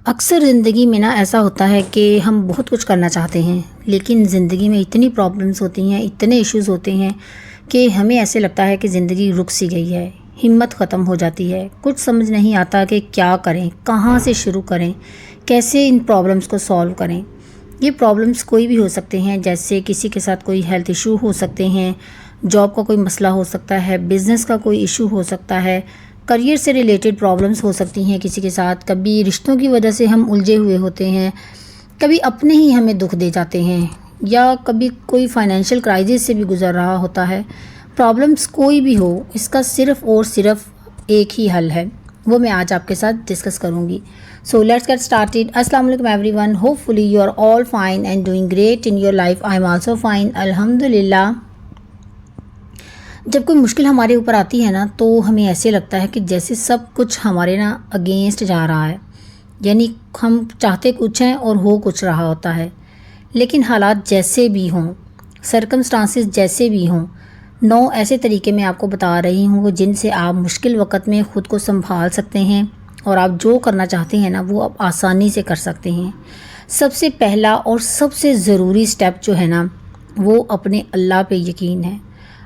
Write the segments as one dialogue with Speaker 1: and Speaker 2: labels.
Speaker 1: اکثر زندگی میں ایسا ہوتا ہے کہ ہم بہت کچھ کرنا چاہتے ہیں، لیکن زندگی میں اتنی پرابلمس ہوتی ہیں، اتنے ایشوز ہوتے ہیں کہ ہمیں ایسے لگتا ہے کہ زندگی رک سی گئی ہے، ہمت ختم ہو جاتی ہے، کچھ سمجھ نہیں آتا کہ کیا کریں، کہاں سے شروع کریں، کیسے ان پرابلمس کو سولو کریں۔ یہ پرابلمس کوئی بھی ہو سکتے ہیں، جیسے کسی کے ساتھ کوئی ہیلتھ ایشو ہو سکتے ہیں، جاب کا کوئی مسئلہ ہو سکتا ہے، بزنس کا کوئی ایشو ہو سکتا ہے، کریئر سے ریلیٹڈ پرابلمس ہو سکتی ہیں کسی کے ساتھ، کبھی رشتوں کی وجہ سے ہم الجھے ہوئے ہوتے ہیں، کبھی اپنے ہی ہمیں دکھ دے جاتے ہیں، یا کبھی کوئی فائنینشیل کرائسس سے بھی گزر رہا ہوتا ہے۔ پرابلمس کوئی بھی ہو، اس کا صرف اور صرف ایک ہی حل ہے، وہ میں آج آپ کے ساتھ ڈسکس کروں گی۔ So let's get started. السلام علیکم everyone, hopefully you are all fine and doing great in your life. I am also fine, الحمد للہ۔ جب کوئی مشکل ہمارے اوپر آتی ہے تو ہمیں ایسے لگتا ہے کہ جیسے سب کچھ ہمارے اگینسٹ جا رہا ہے، یعنی ہم چاہتے کچھ ہیں اور ہو کچھ رہا ہوتا ہے۔ لیکن حالات جیسے بھی ہوں، سرکمسٹانسز جیسے بھی ہوں، 9 ایسے طریقے میں آپ کو بتا رہی ہوں جن سے آپ مشکل وقت میں خود کو سنبھال سکتے ہیں، اور آپ جو کرنا چاہتے ہیں وہ آپ آسانی سے کر سکتے ہیں۔ سب سے پہلا اور سب سے ضروری سٹیپ جو ہے وہ اپنے اللہ پہ یقین ہے۔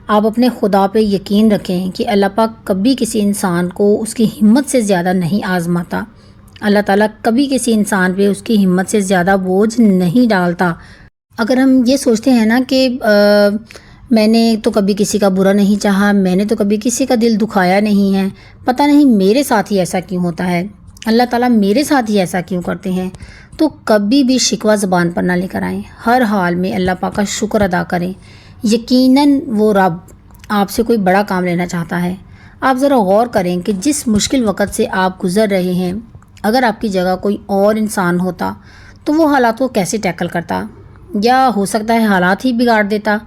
Speaker 1: آپ اپنے خدا پہ یقین رکھیں کہ اللہ پاک کبھی کسی انسان کو اس کی ہمت سے زیادہ نہیں آزماتا۔ اللہ تعالیٰ کبھی کسی انسان پہ اس کی ہمت سے زیادہ بوجھ نہیں ڈالتا۔ اگر ہم یہ سوچتے ہیں کہ میں نے تو کبھی کسی کا برا نہیں چاہا، میں نے تو کبھی کسی کا دل دکھایا نہیں ہے، پتہ نہیں میرے ساتھ ہی ایسا کیوں ہوتا ہے، اللہ تعالیٰ میرے ساتھ ہی ایسا کیوں کرتے ہیں، تو کبھی بھی شکوہ زبان پر نہ لے کر آئیں۔ ہر حال میں اللہ پاک کا شکر ادا کریں۔ یقیناً وہ رب آپ سے کوئی بڑا کام لینا چاہتا ہے۔ آپ ذرا غور کریں کہ جس مشکل وقت سے آپ گزر رہے ہیں، اگر آپ کی جگہ کوئی اور انسان ہوتا تو وہ حالات کو کیسے ٹیکل کرتا، یا ہو سکتا ہے حالات ہی بگاڑ دیتا۔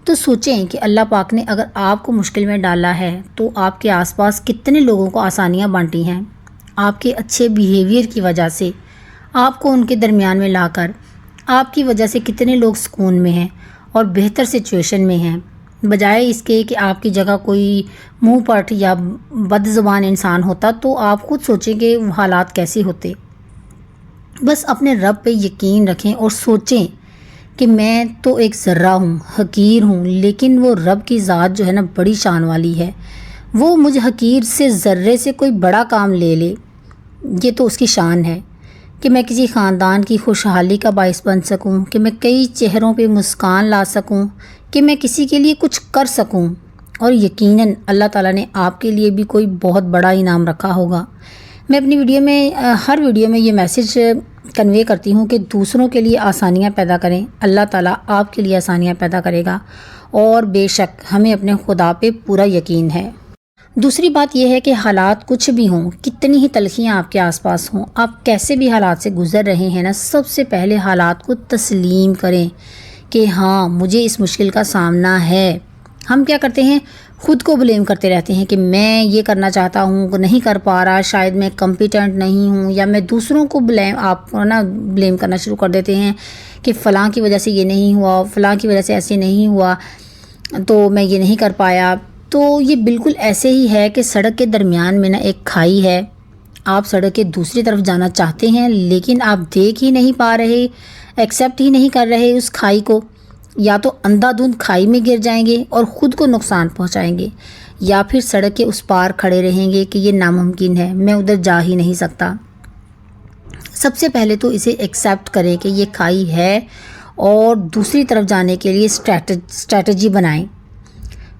Speaker 1: تو سوچیں کہ اللہ پاک نے اگر آپ کو مشکل میں ڈالا ہے تو آپ کے آس پاس کتنے لوگوں کو آسانیاں بانٹی ہیں۔ آپ کے اچھے بیہیویئر کی وجہ سے آپ کو ان کے درمیان میں لا کر آپ کی وجہ سے کتنے لوگ سکون میں ہیں اور بہتر سچویشن میں ہیں، بجائے اس کے کہ آپ کی جگہ کوئی منہ پٹ یا بد زبان انسان ہوتا تو آپ خود سوچیں کہ وہ حالات کیسے ہوتے۔ بس اپنے رب پہ یقین رکھیں اور سوچیں کہ میں تو ایک ذرہ ہوں، حقیر ہوں، لیکن وہ رب کی ذات جو ہے بڑی شان والی ہے۔ وہ مجھ حقیر سے ذرے سے کوئی بڑا کام لے لے، یہ تو اس کی شان ہے کہ میں کسی خاندان کی خوشحالی کا باعث بن سکوں، کہ میں کئی چہروں پہ مسکان لا سکوں، کہ میں کسی کے لیے کچھ کر سکوں، اور یقیناً اللہ تعالیٰ نے آپ کے لیے بھی کوئی بہت بڑا انعام رکھا ہوگا۔ میں اپنی ہر ویڈیو میں یہ میسیج کنوے کرتی ہوں کہ دوسروں کے لیے آسانیاں پیدا کریں، اللہ تعالیٰ آپ کے لیے آسانیاں پیدا کرے گا، اور بے شک ہمیں اپنے خدا پہ پورا یقین ہے۔ دوسری بات یہ ہے کہ حالات کچھ بھی ہوں، کتنی ہی تلخیاں آپ کے آس پاس ہوں، آپ کیسے بھی حالات سے گزر رہے ہیں سب سے پہلے حالات کو تسلیم کریں کہ ہاں مجھے اس مشکل کا سامنا ہے۔ ہم کیا کرتے ہیں، خود کو بلیم کرتے رہتے ہیں کہ میں یہ کرنا چاہتا ہوں، نہیں کر پا رہا، شاید میں کمپیٹنٹ نہیں ہوں، یا میں دوسروں کو بلیم کرنا شروع کر دیتے ہیں کہ فلاں کی وجہ سے یہ نہیں ہوا، فلاں کی وجہ سے ایسے نہیں ہوا، تو میں یہ نہیں کر پایا۔ تو یہ بالکل ایسے ہی ہے کہ سڑک کے درمیان میں ایک کھائی ہے، آپ سڑک کے دوسری طرف جانا چاہتے ہیں لیکن آپ دیکھ ہی نہیں پا رہے، ایکسیپٹ ہی نہیں کر رہے اس کھائی کو، یا تو اندھا دھند کھائی میں گر جائیں گے اور خود کو نقصان پہنچائیں گے، یا پھر سڑک کے اس پار کھڑے رہیں گے کہ یہ ناممکن ہے، میں ادھر جا ہی نہیں سکتا۔ سب سے پہلے تو اسے ایکسیپٹ کریں کہ یہ کھائی ہے، اور دوسری طرف جانے کے لیے اسٹریٹجی بنائیں۔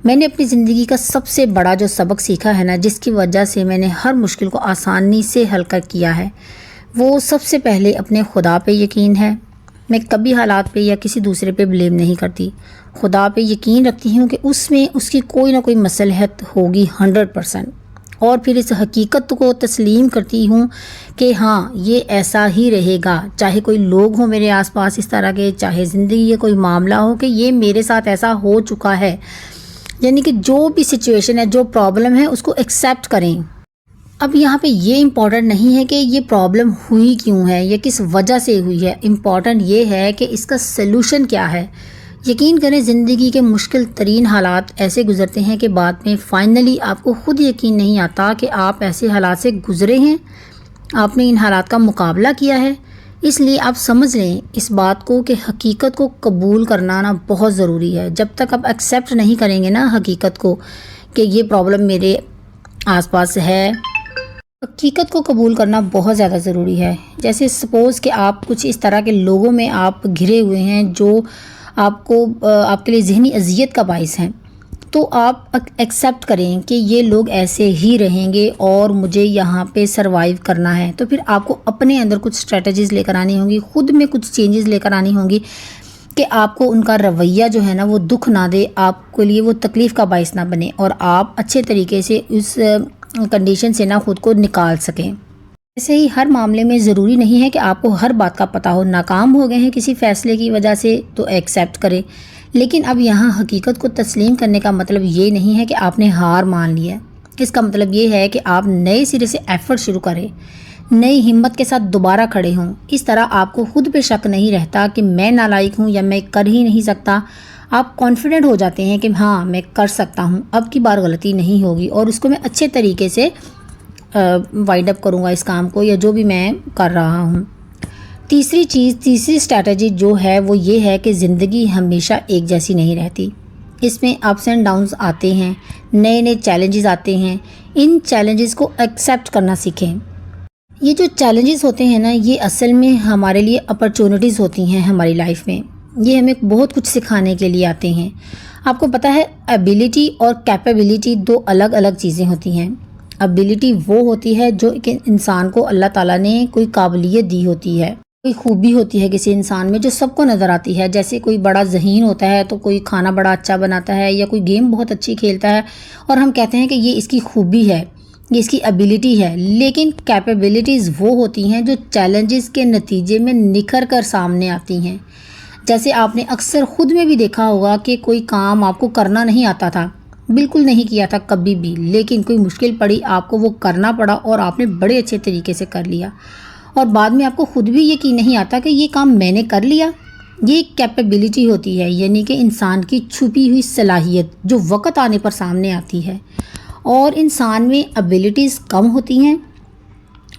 Speaker 1: میں نے اپنی زندگی کا سب سے بڑا جو سبق سیکھا ہے جس کی وجہ سے میں نے ہر مشکل کو آسانی سے حل کیا ہے، وہ سب سے پہلے اپنے خدا پہ یقین ہے۔ میں کبھی حالات پہ یا کسی دوسرے پہ بلیم نہیں کرتی، خدا پہ یقین رکھتی ہوں کہ اس میں اس کی کوئی نہ کوئی مصلحت ہوگی 100%، اور پھر اس حقیقت کو تسلیم کرتی ہوں کہ ہاں یہ ایسا ہی رہے گا، چاہے کوئی لوگ ہوں میرے آس پاس اس طرح کے، چاہے زندگی کا کوئی معاملہ ہو کہ یہ میرے ساتھ ایسا ہو چکا ہے۔ یعنی کہ جو بھی سچویشن ہے، جو پرابلم ہے، اس کو ایکسیپٹ کریں۔ اب یہاں پہ یہ امپورٹنٹ نہیں ہے کہ یہ پرابلم ہوئی کیوں ہے یا کس وجہ سے ہوئی ہے، امپورٹنٹ یہ ہے کہ اس کا سلوشن کیا ہے۔ یقین کریں زندگی کے مشکل ترین حالات ایسے گزرتے ہیں کہ بعد میں فائنلی آپ کو خود یقین نہیں آتا کہ آپ ایسے حالات سے گزرے ہیں، آپ نے ان حالات کا مقابلہ کیا ہے، اس لیے آپ سمجھ لیں اس بات کو کہ حقیقت کو قبول کرنا نا بہت ضروری ہے۔ جب تک آپ ایکسیپٹ نہیں کریں گے نا حقیقت کو کہ یہ پرابلم میرے آس پاس ہے، حقیقت کو قبول کرنا بہت زیادہ ضروری ہے۔ جیسے سپوز کہ آپ کچھ اس طرح کے لوگوں میں آپ گھرے ہوئے ہیں جو آپ کے لیے ذہنی اذیت کا باعث ہیں، تو آپ ایکسیپٹ کریں کہ یہ لوگ ایسے ہی رہیں گے اور مجھے یہاں پہ سروائیو کرنا ہے۔ تو پھر آپ کو اپنے اندر کچھ اسٹریٹجیز لے کر آنی ہوں گی، خود میں کچھ چینجز لے کر آنی ہوں گی کہ آپ کو ان کا رویہ جو ہے نا وہ دکھ نہ دے، آپ کے لیے وہ تکلیف کا باعث نہ بنے، اور آپ اچھے طریقے سے اس کنڈیشن سے نہ خود کو نکال سکیں۔ ایسے ہی ہر معاملے میں ضروری نہیں ہے کہ آپ کو ہر بات کا پتہ ہو۔ ناکام ہو گئے ہیں کسی فیصلے کی وجہ سے تو ایکسیپٹ کریں، لیکن اب یہاں حقیقت کو تسلیم کرنے کا مطلب یہ نہیں ہے کہ آپ نے ہار مان لیا ہے۔ اس کا مطلب یہ ہے کہ آپ نئے سرے سے ایفرٹ شروع کریں، نئی ہمت کے ساتھ دوبارہ کھڑے ہوں۔ اس طرح آپ کو خود پہ شک نہیں رہتا کہ میں نالائق ہوں یا میں کر ہی نہیں سکتا۔ آپ کانفیڈنٹ ہو جاتے ہیں کہ ہاں میں کر سکتا ہوں، اب کی بار غلطی نہیں ہوگی اور اس کو میں اچھے طریقے سے وائنڈ اپ کروں گا اس کام کو، یا جو بھی میں کر رہا ہوں۔ تیسری اسٹریٹجی جو ہے وہ یہ ہے کہ زندگی ہمیشہ ایک جیسی نہیں رہتی، اس میں اپس اینڈ ڈاؤنز آتے ہیں، نئے نئے چیلنجز آتے ہیں۔ ان چیلنجز کو ایکسیپٹ کرنا سیکھیں۔ یہ جو چیلنجز ہوتے ہیں نا یہ اصل میں ہمارے لیے اپرچونٹیز ہوتی ہیں ہماری لائف میں، یہ ہمیں بہت کچھ سکھانے کے لیے آتے ہیں۔ آپ کو پتہ ہے ایبیلٹی اور کیپیبلٹی دو الگ الگ چیزیں ہوتی ہیں۔ ایبیلٹی وہ ہوتی ہے جو کہ انسان کو اللہ تعالیٰ نے کوئی قابلیت دی ہوتی ہے، کوئی خوبی ہوتی ہے کسی انسان میں جو سب کو نظر آتی ہے۔ جیسے کوئی بڑا ذہین ہوتا ہے تو کوئی کھانا بڑا اچھا بناتا ہے، یا کوئی گیم بہت اچھی کھیلتا ہے اور ہم کہتے ہیں کہ یہ اس کی خوبی ہے، یہ اس کی ایبیلٹی ہے۔ لیکن کیپیبلٹیز وہ ہوتی ہیں جو چیلنجز کے نتیجے میں نکھر کر سامنے آتی ہیں۔ جیسے آپ نے اکثر خود میں بھی دیکھا ہوگا کہ کوئی کام آپ کو کرنا نہیں آتا تھا، بالکل نہیں کیا تھا کبھی بھی، لیکن کوئی مشکل پڑی آپ کو وہ کرنا پڑا اور آپ نے بڑے اچھے طریقے سے کر لیا، اور بعد میں آپ کو خود بھی یقین نہیں آتا کہ یہ کام میں نے کر لیا۔ یہ کیپیبلٹی ہوتی ہے، یعنی کہ انسان کی چھپی ہوئی صلاحیت جو وقت آنے پر سامنے آتی ہے۔ اور انسان میں ایبیلٹیز کم ہوتی ہیں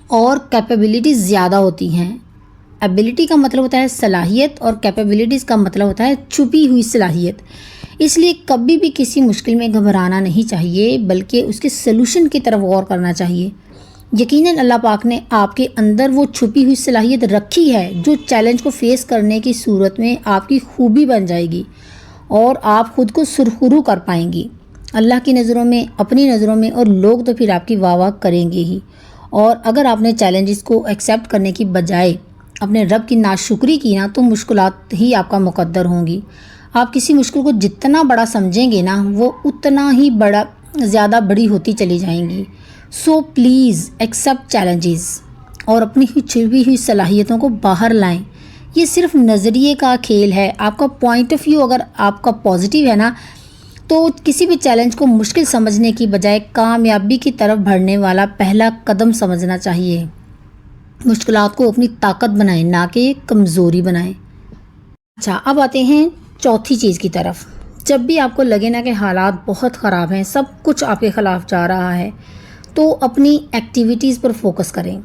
Speaker 1: اور کیپیبلٹیز زیادہ ہوتی ہیں۔ ایبیلٹی کا مطلب ہوتا ہے صلاحیت اور کیپیبلٹیز کا مطلب ہوتا ہے چھپی ہوئی صلاحیت۔ اس لیے کبھی بھی کسی مشکل میں گھبرانا نہیں چاہیے، بلکہ اس کے سلوشن کی طرف غور کرنا چاہیے۔ یقیناً اللہ پاک نے آپ کے اندر وہ چھپی ہوئی صلاحیت رکھی ہے جو چیلنج کو فیس کرنے کی صورت میں آپ کی خوبی بن جائے گی اور آپ خود کو سرخرو کر پائیں گی اللہ کی نظروں میں، اپنی نظروں میں، اور لوگ تو پھر آپ کی واہ واہ کریں گے ہی۔ اور اگر آپ نے چیلنجز کو ایکسیپٹ کرنے کی بجائے اپنے رب کی ناشکری کی نا تو مشکلات ہی آپ کا مقدر ہوں گی۔ آپ کسی مشکل کو جتنا بڑا سمجھیں گے نا وہ اتنا ہی زیادہ بڑی ہوتی چلی جائیں گی۔ سو پلیز ایکسیپٹ چیلنجز اور اپنی چھپی ہوئی صلاحیتوں کو باہر لائیں۔ یہ صرف نظریے کا کھیل ہے۔ آپ کا پوائنٹ آف ویو اگر آپ کا پازیٹیو ہے نا تو کسی بھی چیلنج کو مشکل سمجھنے کی بجائے کامیابی کی طرف بڑھنے والا پہلا قدم سمجھنا چاہیے۔ مشکلات کو اپنی طاقت بنائیں، نہ کہ کمزوری بنائیں۔ اچھا، اب آتے ہیں چوتھی چیز کی طرف۔ جب بھی آپ کو لگے نا کہ حالات بہت خراب ہیں، سب کچھ آپ کے خلاف جا رہا ہے، تو اپنی ایکٹیویٹیز پر فوکس کریں۔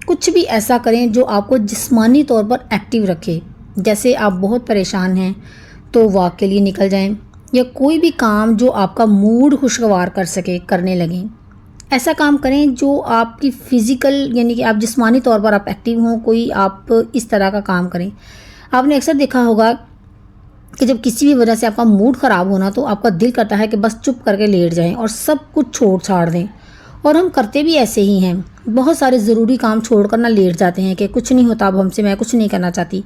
Speaker 1: کچھ بھی ایسا کریں جو آپ کو جسمانی طور پر ایکٹیو رکھے۔ جیسے آپ بہت پریشان ہیں تو واک کے لیے نکل جائیں، یا کوئی بھی کام جو آپ کا موڈ خوشگوار کر سکے کرنے لگیں۔ ایسا کام کریں جو آپ کی فزیکل، یعنی کہ آپ جسمانی طور پر آپ ایکٹیو ہوں، کوئی آپ اس طرح کا کام کریں۔ آپ نے اکثر دیکھا ہوگا کہ جب کسی بھی وجہ سے آپ کا موڈ خراب ہونا تو آپ کا دل کرتا ہے کہ بس چپ کر کے لیٹ جائیں اور سب کچھ چھوڑ چھاڑ دیں، اور ہم کرتے بھی ایسے ہی ہیں۔ بہت سارے ضروری کام چھوڑ کر نہ لیٹ جاتے ہیں کہ کچھ نہیں ہوتا اب ہم سے، میں کچھ نہیں کرنا چاہتی،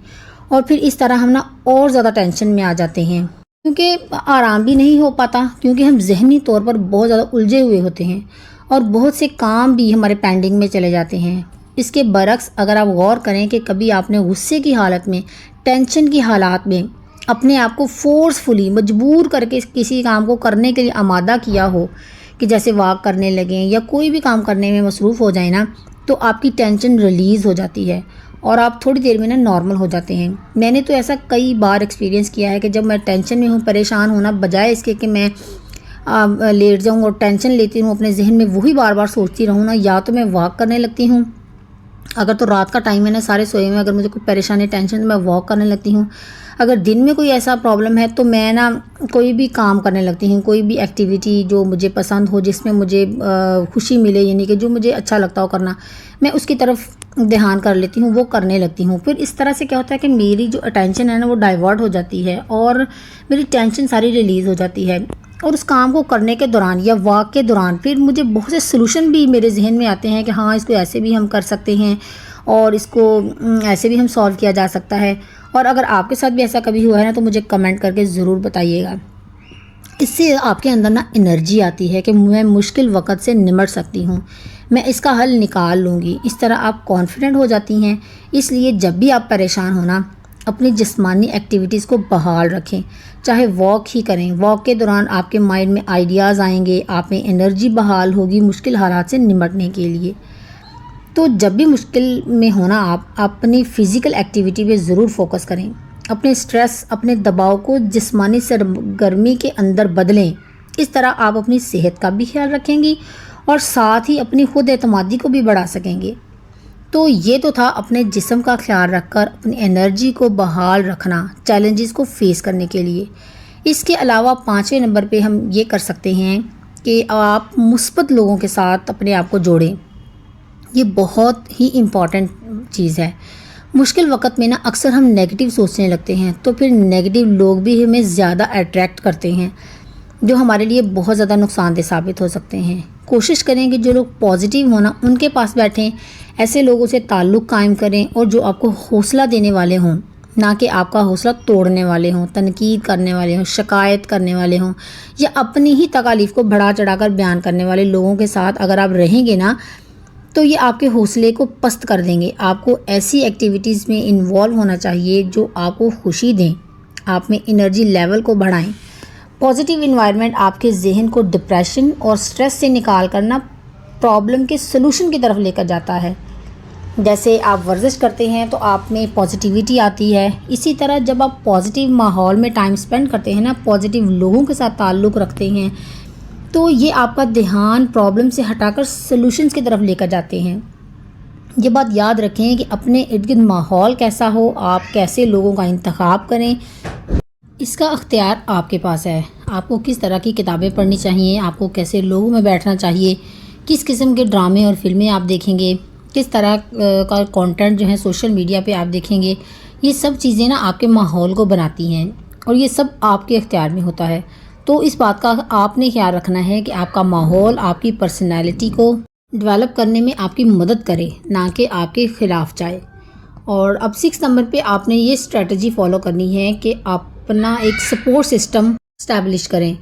Speaker 1: اور پھر اس طرح ہم نا اور زیادہ ٹینشن میں آ جاتے ہیں، کیونکہ آرام بھی نہیں ہو پاتا، کیونکہ ہم ذہنی طور پر بہت زیادہ الجھے ہوئے ہوتے ہیں اور بہت سے کام بھی ہمارے پینڈنگ میں چلے جاتے ہیں۔ اس کے برعکس اگر آپ غور کریں کہ کبھی آپ نے غصے کی حالت میں، ٹینشن کی حالات میں اپنے آپ کو فورسفلی مجبور کر کے کسی کام کو کرنے کے لیے آمادہ کیا ہو، کہ جیسے واک کرنے لگیں یا کوئی بھی کام کرنے میں مصروف ہو جائیں نا، تو آپ کی ٹینشن ریلیز ہو جاتی ہے اور آپ تھوڑی دیر میں نا نارمل ہو جاتے ہیں۔ میں نے تو ایسا کئی بار ایکسپیرینس کیا ہے کہ جب میں ٹینشن میں ہوں، پریشان ہونا بجائے اس کے کہ میں لیٹ جاؤں اور ٹینشن لیتی ہوں اپنے ذہن میں، وہی بار بار سوچتی رہوں نا، یا تو میں واک کرنے لگتی ہوں اگر تو رات کا ٹائم ہے نا، سارے سوئے ہوئے ہیں، اگر مجھے کوئی پریشانی ٹینشن تو میں واک کرنے لگتی ہوں. اگر دن میں کوئی ایسا پرابلم ہے تو میں نا کوئی بھی کام کرنے لگتی ہوں، کوئی بھی ایکٹیویٹی جو مجھے پسند ہو، جس میں مجھے خوشی ملے، یعنی کہ جو مجھے اچھا لگتا ہو کرنا، میں اس کی طرف دھیان کر لیتی ہوں، وہ کرنے لگتی ہوں. پھر اس طرح سے کیا ہوتا ہے کہ میری جو اٹینشن ہے نا وہ ڈائیورٹ ہو جاتی ہے اور میری ٹینشن ساری ریلیز ہو جاتی ہے. اور اس کام کو کرنے کے دوران یا واک کے دوران پھر مجھے بہت سے سلوشن بھی میرے ذہن میں آتے ہیں کہ ہاں اس کو ایسے بھی ہم کر سکتے ہیں اور اس کو ایسے بھی ہم سولو کیا جا سکتا ہے. اور اگر آپ کے ساتھ بھی ایسا کبھی ہوا ہے نا تو مجھے کمنٹ کر کے ضرور بتائیے گا. اس سے آپ کے اندر نا انرجی آتی ہے کہ میں مشکل وقت سے نمٹ سکتی ہوں، میں اس کا حل نکال لوں گی. اس طرح آپ کانفیڈنٹ ہو جاتی ہیں. اس لیے جب بھی آپ پریشان ہونا، اپنی جسمانی ایکٹیویٹیز کو بحال رکھیں، چاہے واک ہی کریں. واک کے دوران آپ کے مائنڈ میں آئیڈیاز آئیں گے، آپ میں انرجی بحال ہوگی مشکل حالات سے نمٹنے کے لیے. تو جب بھی مشکل میں ہونا، آپ اپنی فزیکل ایکٹیویٹی پہ ضرور فوکس کریں. اپنے سٹریس، اپنے دباؤ کو جسمانی سرگرمی کے اندر بدلیں. اس طرح آپ اپنی صحت کا بھی خیال رکھیں گی اور ساتھ ہی اپنی خود اعتمادی کو بھی بڑھا سکیں گے. تو یہ تو تھا اپنے جسم کا خیال رکھ کر اپنی انرجی کو بحال رکھنا چیلنجز کو فیس کرنے کے لیے. اس کے علاوہ 5ویں نمبر پہ ہم یہ کر سکتے ہیں کہ آپ مثبت لوگوں کے ساتھ اپنے آپ کو جوڑیں. یہ بہت ہی امپورٹنٹ چیز ہے. مشکل وقت میں نا اکثر ہم نیگیٹو سوچنے لگتے ہیں تو پھر نیگیٹو لوگ بھی ہمیں زیادہ اٹریکٹ کرتے ہیں جو ہمارے لیے بہت زیادہ نقصان دہ ثابت ہو سکتے ہیں. کوشش کریں کہ جو لوگ پازیٹیو ہونا ان کے پاس بیٹھیں، ایسے لوگوں سے تعلق قائم کریں اور جو آپ کو حوصلہ دینے والے ہوں، نہ کہ آپ کا حوصلہ توڑنے والے ہوں، تنقید کرنے والے ہوں، شکایت کرنے والے ہوں یا اپنی ہی تکالیف کو بڑھا چڑھا کر بیان کرنے والے لوگوں کے ساتھ اگر آپ رہیں گے نا تو یہ آپ کے حوصلے کو پست کر دیں گے. آپ کو ایسی ایکٹیویٹیز میں انوالو ہونا چاہیے جو آپ کو خوشی دیں، آپ میں انرجی لیول کو بڑھائیں. پازیٹیو انوائرمنٹ آپ کے ذہن کو ڈپریشن اور سٹریس سے نکال کرنا پرابلم کے سلوشن کی طرف لے کر جاتا ہے. جیسے آپ ورزش کرتے ہیں تو آپ میں پازیٹیوٹی آتی ہے، اسی طرح جب آپ پازیٹیو ماحول میں ٹائم سپینڈ کرتے ہیں نا، پازیٹیو لوگوں کے ساتھ تعلق رکھتے ہیں، تو یہ آپ کا دھیان پرابلم سے ہٹا کر سلوشنز کی طرف لے کر جاتے ہیں. یہ بات یاد رکھیں کہ اپنے ارد گرد ماحول کیسا ہو، آپ کیسے لوگوں کا انتخاب کریں، اس کا اختیار آپ کے پاس ہے. آپ کو کس طرح کی کتابیں پڑھنی چاہیے، آپ کو کیسے لوگوں میں بیٹھنا چاہیے، کس قسم کے ڈرامے اور فلمیں آپ دیکھیں گے، کس طرح کا کانٹینٹ جو ہے سوشل میڈیا پہ آپ دیکھیں گے. یہ سب چیزیں نا آپ کے ماحول کو بناتی ہیں اور یہ سب آپ کے اختیار میں ہوتا ہے. تو اس بات کا آپ نے خیال رکھنا ہے کہ آپ کا ماحول آپ کی پرسنالٹی کو ڈیولپ کرنے میں آپ کی مدد کرے، نہ کہ آپ کے خلاف جائے. اور اب 6 نمبر پہ آپ نے یہ اسٹریٹجی فالو کرنی ہے کہ آپ اپنا ایک سپورٹ سسٹم اسٹیبلش کریں.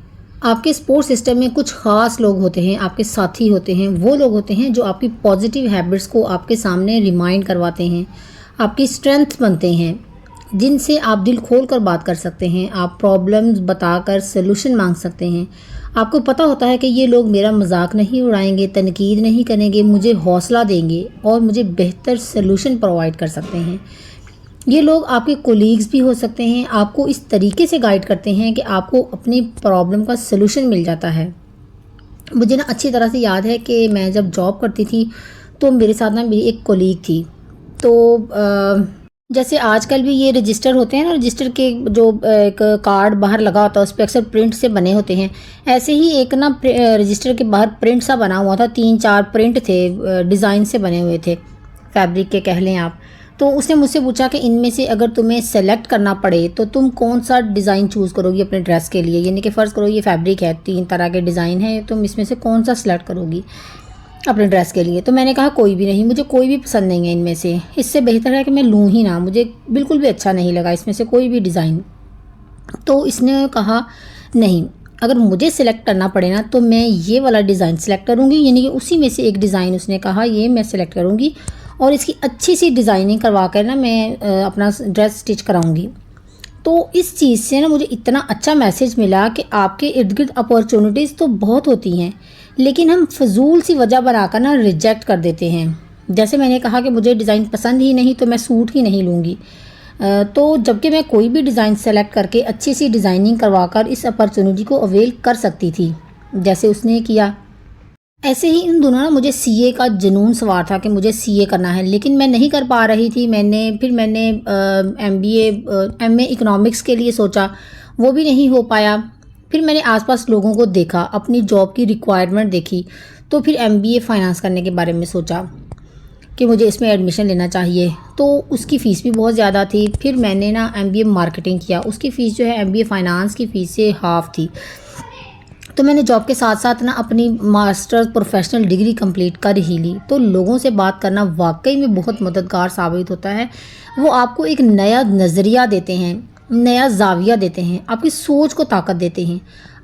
Speaker 1: آپ کے سپورٹ سسٹم میں کچھ خاص لوگ ہوتے ہیں، آپ کے ساتھی ہوتے ہیں، وہ لوگ ہوتے ہیں جو آپ کی پازیٹیو ہیبٹس کو آپ کے سامنے ریمائنڈ کرواتے ہیں، آپ کی اسٹرینتھ بنتے ہیں، جن سے آپ دل کھول کر بات کر سکتے ہیں، آپ پرابلمز بتا کر سلوشن مانگ سکتے ہیں. آپ کو پتہ ہوتا ہے کہ یہ لوگ میرا مذاق نہیں اڑائیں گے، تنقید نہیں کریں گے، مجھے حوصلہ دیں گے اور مجھے بہتر سلوشن پرووائڈ کر سکتے ہیں. یہ لوگ آپ کے کولیگز بھی ہو سکتے ہیں، آپ کو اس طریقے سے گائیڈ کرتے ہیں کہ آپ کو اپنی پرابلم کا سلوشن مل جاتا ہے. مجھے نا اچھی طرح سے یاد ہے کہ میں جب جاب کرتی تھی تو میرے ساتھ نا میری ایک کولیگ تھی. تو جیسے آج کل بھی یہ رجسٹر ہوتے ہیں نا، رجسٹر کے جو ایک کارڈ باہر لگا ہوتا ہے اس پہ اکثر پرنٹ سے بنے ہوتے ہیں، ایسے ہی ایک نا رجسٹر کے باہر پرنٹ سا بنا ہوا تھا. 3-4 پرنٹ تھے، ڈیزائن سے بنے ہوئے تھے، فیبرک کے کہہ لیں آپ. تو اس نے مجھ سے پوچھا کہ ان میں سے اگر تمہیں سلیکٹ کرنا پڑے تو تم کون سا ڈیزائن چوز کرو گی اپنے ڈریس کے لیے، یعنی کہ فرض کرو یہ فیبرک ہے، 3 طرح کے ڈیزائن ہیں، تم اس میں سے کون سا سلیکٹ کرو گی اپنے ڈریس کے لیے. تو میں نے کہا کوئی بھی نہیں، مجھے کوئی بھی پسند نہیں ہے ان میں سے، اس سے بہتر ہے کہ میں لوں ہی نہ، مجھے بالکل بھی اچھا نہیں لگا اس میں سے کوئی بھی ڈیزائن. تو اس نے کہا نہیں، اگر مجھے سلیکٹ کرنا پڑے نا تو میں یہ والا ڈیزائن سلیکٹ کروں گی، یعنی کہ اسی میں سے ایک ڈیزائن اس نے کہا یہ میں سلیکٹ کروں گی اور اس کی اچھی سی ڈیزائننگ کروا کر نا میں اپنا ڈریس سٹچ کراؤں گی. تو اس چیز سے نا مجھے اتنا اچھا میسیج ملا کہ آپ کے ارد گرد اپارچونیٹیز تو بہت ہوتی ہیں لیکن ہم فضول سی وجہ بنا کر نا ریجیکٹ کر دیتے ہیں. جیسے میں نے کہا کہ مجھے ڈیزائن پسند ہی نہیں تو میں سوٹ ہی نہیں لوں گی. تو جبکہ میں کوئی بھی ڈیزائن سلیکٹ کر کے اچھی سی ڈیزائننگ کروا کر اس اپارچونیٹی کو اویل کر سکتی تھی جیسے اس نے کیا. ایسے ہی ان دنوں نا مجھے سی اے کا جنون سوار تھا کہ مجھے سی اے کرنا ہے، لیکن میں نہیں کر پا رہی تھی۔ میں نے ایم اے اکنامکس کے لیے سوچا، وہ بھی نہیں ہو پایا۔ پھر میں نے آس پاس لوگوں کو دیکھا، اپنی جاب کی ریکوائرمنٹ دیکھی، تو پھر ایم بی اے فائنانس کرنے کے بارے میں سوچا کہ مجھے اس میں ایڈمیشن لینا چاہیے، تو اس کی فیس بھی بہت زیادہ تھی۔ پھر میں نے نا ایم بی اے مارکیٹنگ کیا، اس کی فیس جو ہے ایم بی اے فائنانس کی فیس سے ہاف تھی۔ تو میں نے جاب کے ساتھ ساتھ نا اپنی ماسٹر پروفیشنل ڈگری کمپلیٹ کر ہی لی۔ تو لوگوں سے بات کرنا واقعی میں بہت مددگار ثابت ہوتا ہے۔ وہ آپ کو ایک نیا نظریہ دیتے ہیں، نیا زاویہ دیتے ہیں، آپ کی سوچ کو طاقت دیتے ہیں،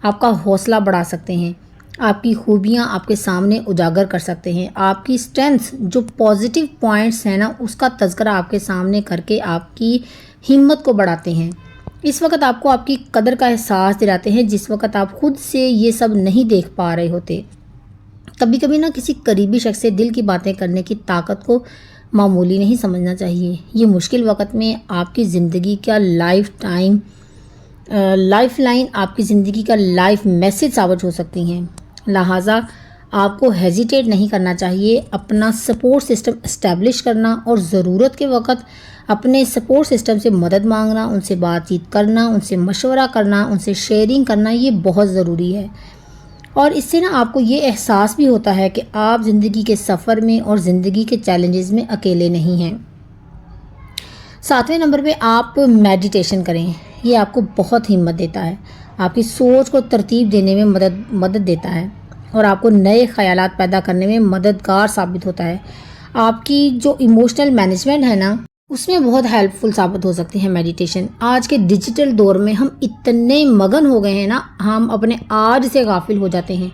Speaker 1: آپ کا حوصلہ بڑھا سکتے ہیں، آپ کی خوبیاں آپ کے سامنے اجاگر کر سکتے ہیں، آپ کی اسٹرینتھس جو پازیٹیو پوائنٹس ہیں نا اس کا تذکرہ آپ کے سامنے کر کے آپ کی ہمت کو بڑھاتے ہیں۔ اس وقت آپ کو آپ کی قدر کا احساس دلاتے ہیں جس وقت آپ خود سے یہ سب نہیں دیکھ پا رہے ہوتے۔ کبھی کبھی نا کسی قریبی شخص سے دل کی باتیں کرنے کی طاقت کو معمولی نہیں سمجھنا چاہیے۔ یہ مشکل وقت میں آپ کی زندگی کا لائف لائن، آپ کی زندگی کا لائف میسج ثابت ہو سکتی ہیں۔ لہٰذا آپ کو ہیزیٹیٹ نہیں کرنا چاہیے، اپنا سپورٹ سسٹم اسٹیبلش کرنا اور ضرورت کے وقت اپنے سپورٹ سسٹم سے مدد مانگنا، ان سے بات چیت کرنا، ان سے مشورہ کرنا، ان سے شیئرنگ کرنا، یہ بہت ضروری ہے۔ اور اس سے نا آپ کو یہ احساس بھی ہوتا ہے کہ آپ زندگی کے سفر میں اور زندگی کے چیلنجز میں اکیلے نہیں ہیں۔ 7ویں نمبر پہ آپ میڈیٹیشن کریں۔ یہ آپ کو بہت ہمت دیتا ہے، آپ کی سوچ کو ترتیب دینے میں مدد دیتا ہے اور آپ کو نئے خیالات پیدا کرنے میں مددگار ثابت ہوتا ہے۔ آپ کی جو ایموشنل مینجمنٹ ہے نا اس میں بہت ہیلپ فل ثابت ہو سکتی ہے میڈیٹیشن۔ آج کے ڈیجیٹل دور میں ہم اتنے مگن ہو گئے ہیں نا، ہم اپنے آج سے غافل ہو جاتے ہیں،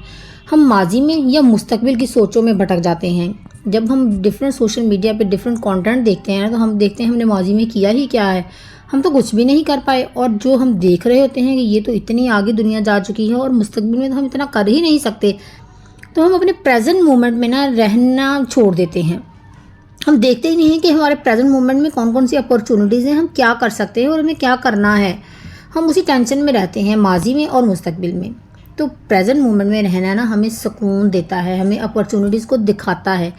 Speaker 1: ہم ماضی میں یا مستقبل کی سوچوں میں بھٹک جاتے ہیں۔ جب ہم ڈفرینٹ سوشل میڈیا پہ ڈفرینٹ کانٹینٹ دیکھتے ہیں نا تو ہم دیکھتے ہیں ہم نے ماضی میں کیا ہی کیا ہے، ہم تو کچھ بھی نہیں کر پائے، اور جو ہم دیکھ رہے ہوتے ہیں کہ یہ تو اتنی آگے دنیا جا چکی ہے اور مستقبل میں تو ہم اتنا کر ہی نہیں سکتے، تو ہم اپنے پریزنٹ مومنٹ میں نا رہنا چھوڑ دیتے ہیں۔ ہم دیکھتے ہی نہیں ہیں کہ ہمارے پریزنٹ مومنٹ میں کون کون سی اپورچونیٹیز ہیں، ہم کیا کر سکتے ہیں اور ہمیں کیا کرنا ہے۔ ہم اسی ٹینشن میں رہتے ہیں ماضی میں اور مستقبل میں۔ تو پریزنٹ مومنٹ میں رہنا نا ہمیں سکون دیتا ہے، ہمیں اپورچونیٹیز کو دکھاتا ہے۔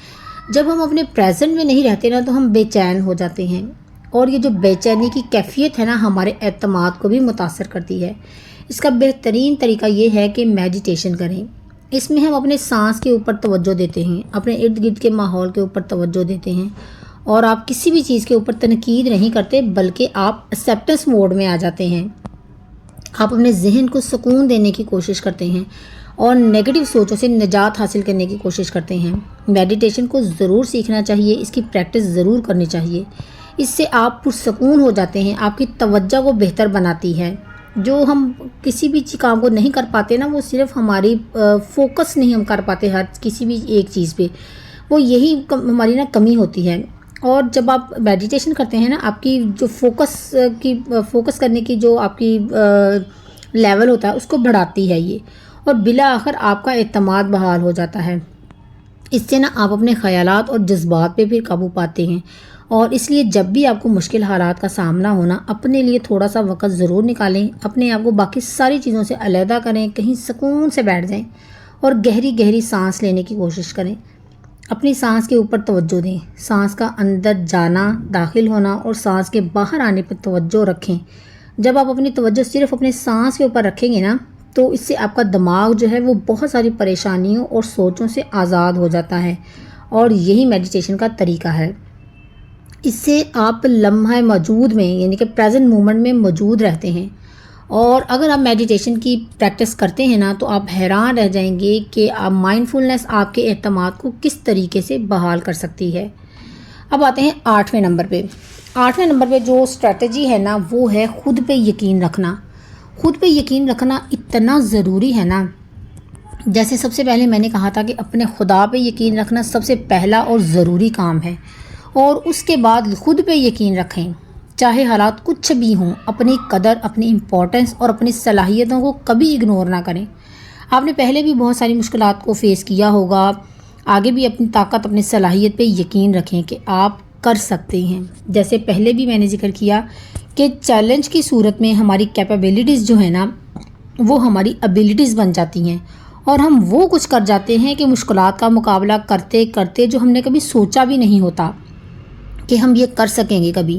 Speaker 1: جب ہم اپنے پریزنٹ میں نہیں رہتے نا تو ہم بے چین ہو جاتے ہیں، اور یہ جو بے چینی کی کیفیت ہے نا ہمارے اعتماد کو بھی متاثر کرتی ہے۔ اس کا بہترین طریقہ یہ ہے کہ میڈیٹیشن کریں۔ اس میں ہم اپنے سانس کے اوپر توجہ دیتے ہیں، اپنے ارد گرد کے ماحول کے اوپر توجہ دیتے ہیں، اور آپ کسی بھی چیز کے اوپر تنقید نہیں کرتے بلکہ آپ ایکسیپٹنس موڈ میں آ جاتے ہیں۔ آپ اپنے ذہن کو سکون دینے کی کوشش کرتے ہیں اور نیگیٹو سوچوں سے نجات حاصل کرنے کی کوشش کرتے ہیں۔ میڈیٹیشن کو ضرور سیکھنا چاہیے، اس کی پریکٹس ضرور کرنی چاہیے۔ اس سے آپ پرسکون ہو جاتے ہیں، آپ کی توجہ کو بہتر بناتی ہے۔ جو ہم کسی بھی کام کو نہیں کر پاتے نا، وہ صرف ہماری فوکس نہیں ہم کر پاتے ہر کسی بھی ایک چیز پہ، وہ یہی ہماری نا کمی ہوتی ہے۔ اور جب آپ میڈیٹیشن کرتے ہیں نا، آپ کی جو فوکس کرنے کی جو آپ کی لیول ہوتا ہے اس کو بڑھاتی ہے یہ، اور بالآخر آپ کا اعتماد بحال ہو جاتا ہے۔ اس سے نا آپ اپنے خیالات اور جذبات پہ پھر قابو پاتے ہیں، اور اس لیے جب بھی آپ کو مشکل حالات کا سامنا ہونا، اپنے لیے تھوڑا سا وقت ضرور نکالیں، اپنے آپ کو باقی ساری چیزوں سے علیحدہ کریں، کہیں سکون سے بیٹھ جائیں اور گہری گہری سانس لینے کی کوشش کریں۔ اپنی سانس کے اوپر توجہ دیں، سانس کا اندر جانا، داخل ہونا اور سانس کے باہر آنے پر توجہ رکھیں۔ جب آپ اپنی توجہ صرف اپنے سانس کے اوپر رکھیں گے نا تو اس سے آپ کا دماغ جو ہے وہ بہت ساری پریشانیوں اور سوچوں سے آزاد ہو جاتا ہے، اور یہی میڈیٹیشن کا طریقہ ہے۔ اس سے آپ لمحہ موجود میں یعنی کہ پریزنٹ مومنٹ میں موجود رہتے ہیں، اور اگر آپ میڈیٹیشن کی پریکٹس کرتے ہیں نا تو آپ حیران رہ جائیں گے کہ آپ مائنڈفلنس آپ کے اعتماد کو کس طریقے سے بحال کر سکتی ہے۔ اب آتے ہیں 8ویں نمبر پہ۔ 8ویں نمبر پہ جو اسٹریٹجی ہے نا وہ ہے خود پہ یقین رکھنا۔ خود پہ یقین رکھنا اتنا ضروری ہے نا، جیسے سب سے پہلے میں نے کہا تھا کہ اپنے خدا پہ یقین رکھنا سب سے پہلا اور ضروری کام ہے، اور اس کے بعد خود پہ یقین رکھیں، چاہے حالات کچھ بھی ہوں۔ اپنی قدر، اپنی امپورٹنس اور اپنی صلاحیتوں کو کبھی اگنور نہ کریں۔ آپ نے پہلے بھی بہت ساری مشکلات کو فیس کیا ہوگا، آگے بھی اپنی طاقت، اپنی صلاحیت پہ یقین رکھیں کہ آپ کر سکتے ہیں۔ جیسے پہلے بھی میں نے ذکر کیا کہ چیلنج کی صورت میں ہماری کیپیبلٹیز جو ہے نا وہ ہماری ابیلٹیز بن جاتی ہیں، اور ہم وہ کچھ کر جاتے ہیں کہ مشکلات کا مقابلہ کرتے کرتے جو ہم نے کبھی سوچا بھی نہیں ہوتا کہ ہم یہ کر سکیں گے کبھی۔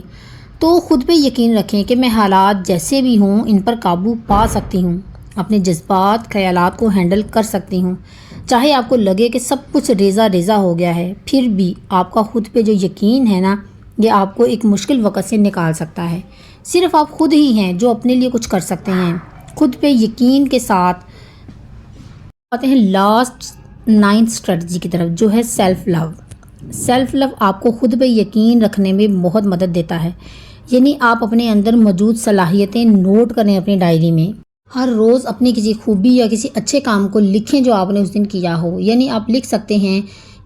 Speaker 1: تو خود پہ یقین رکھیں کہ میں حالات جیسے بھی ہوں ان پر قابو پا سکتی ہوں، اپنے جذبات خیالات کو ہینڈل کر سکتی ہوں۔ چاہے آپ کو لگے کہ سب کچھ ریزہ ریزہ ہو گیا ہے، پھر بھی آپ کا خود پہ جو یقین ہے نا، یہ آپ کو ایک مشکل وقت سے نکال سکتا ہے۔ صرف آپ خود ہی ہیں جو اپنے لیے کچھ کر سکتے ہیں۔ خود پہ یقین کے ساتھ آتے ہیں لاسٹ 9 اسٹریٹجی کی طرف، جو ہے سیلف لو۔ سیلف لو آپ کو خود پہ یقین رکھنے میں بہت مدد دیتا ہے۔ یعنی آپ اپنے اندر موجود صلاحیتیں نوٹ کریں اپنی ڈائری میں۔ ہر روز اپنی کسی خوبی یا کسی اچھے کام کو لکھیں جو آپ نے اس دن کیا ہو۔ یعنی آپ لکھ سکتے ہیں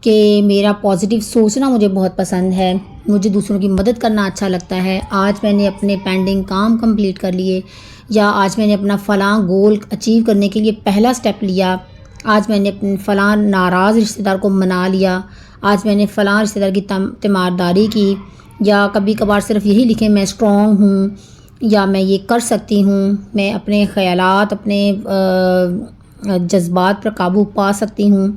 Speaker 1: کہ میرا پازیٹیو سوچنا مجھے بہت پسند ہے، مجھے دوسروں کی مدد کرنا اچھا لگتا ہے، آج میں نے اپنے پینڈنگ کام کمپلیٹ کر لیے، یا آج میں نے اپنا فلاں گول اچیو کرنے کے لیے پہلا سٹیپ لیا، آج میں نے اپنے فلاں ناراض رشتہ دار کو منا لیا، آج میں نے فلاں رشتہ دار کی تیمارداری کی۔ یا کبھی کبھار صرف یہی لکھیں میں اسٹرانگ ہوں، یا میں یہ کر سکتی ہوں، میں اپنے خیالات، اپنے جذبات پر قابو پا سکتی ہوں۔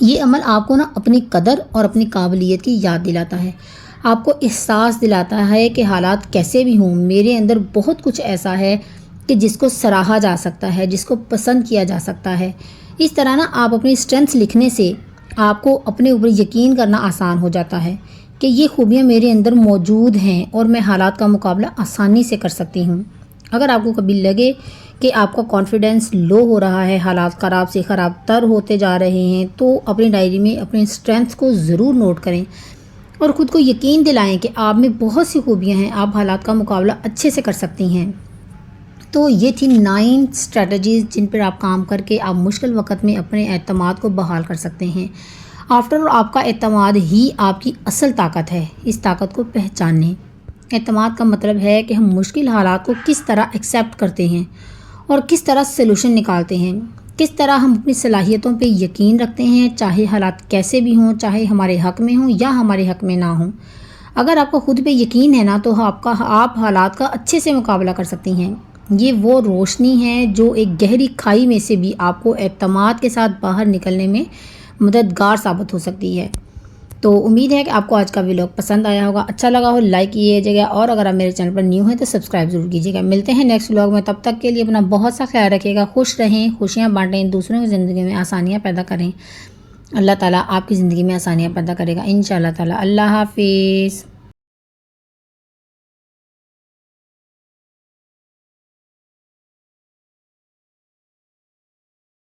Speaker 1: یہ عمل آپ کو نا اپنی قدر اور اپنی قابلیت کی یاد دلاتا ہے، آپ کو احساس دلاتا ہے کہ حالات کیسے بھی ہوں میرے اندر بہت کچھ ایسا ہے کہ جس کو سراہا جا سکتا ہے، جس کو پسند کیا جا سکتا ہے۔ اس طرح نا آپ اپنی اسٹرینتھس لکھنے سے آپ کو اپنے اوپر یقین کرنا آسان ہو جاتا ہے کہ یہ خوبیاں میرے اندر موجود ہیں اور میں حالات کا مقابلہ آسانی سے کر سکتی ہوں۔ اگر آپ کو کبھی لگے کہ آپ کا کانفیڈنس لو ہو رہا ہے، حالات خراب سے خراب تر ہوتے جا رہے ہیں، تو اپنی ڈائری میں اپنی اسٹرینتھ کو ضرور نوٹ کریں اور خود کو یقین دلائیں کہ آپ میں بہت سی خوبیاں ہیں، آپ حالات کا مقابلہ اچھے سے کر سکتی ہیں۔ تو یہ تھی 9 اسٹریٹجیز جن پر آپ کام کر کے آپ مشکل وقت میں اپنے اعتماد کو بحال کر سکتے ہیں۔ آفٹر آل آپ کا اعتماد ہی آپ کی اصل طاقت ہے، اس طاقت کو پہچانیں۔ اعتماد کا مطلب ہے کہ ہم مشکل حالات کو کس طرح ایکسیپٹ کرتے ہیں اور کس طرح سلوشن نکالتے ہیں، کس طرح ہم اپنی صلاحیتوں پہ یقین رکھتے ہیں، چاہے حالات کیسے بھی ہوں، چاہے ہمارے حق میں ہوں یا ہمارے حق میں نہ ہوں۔ اگر آپ کو خود پہ یقین ہے نا، تو آپ حالات کا اچھے سے مقابلہ کر سکتی ہیں۔ یہ وہ روشنی ہے جو ایک گہری کھائی میں سے بھی آپ کو اعتماد کے ساتھ باہر نکلنے میں مددگار ثابت ہو سکتی ہے۔ تو امید ہے کہ آپ کو آج کا ویلاگ پسند آیا ہوگا، اچھا لگا ہو لائک کیجیے گا، اور اگر آپ میرے چینل پر نیو ہیں تو سبسکرائب ضرور کیجیے گا۔ ملتے ہیں نیکسٹ ویلاگ میں، تب تک کے لیے اپنا بہت سا خیال رکھیے گا، خوش رہیں، خوشیاں بانٹیں، دوسروں کی زندگی میں آسانیاں پیدا کریں۔ اللہ تعالیٰ آپ کی زندگی میں آسانیاں پیدا کرے گا انشاءاللہ تعالیٰ۔ اللہ حافظ۔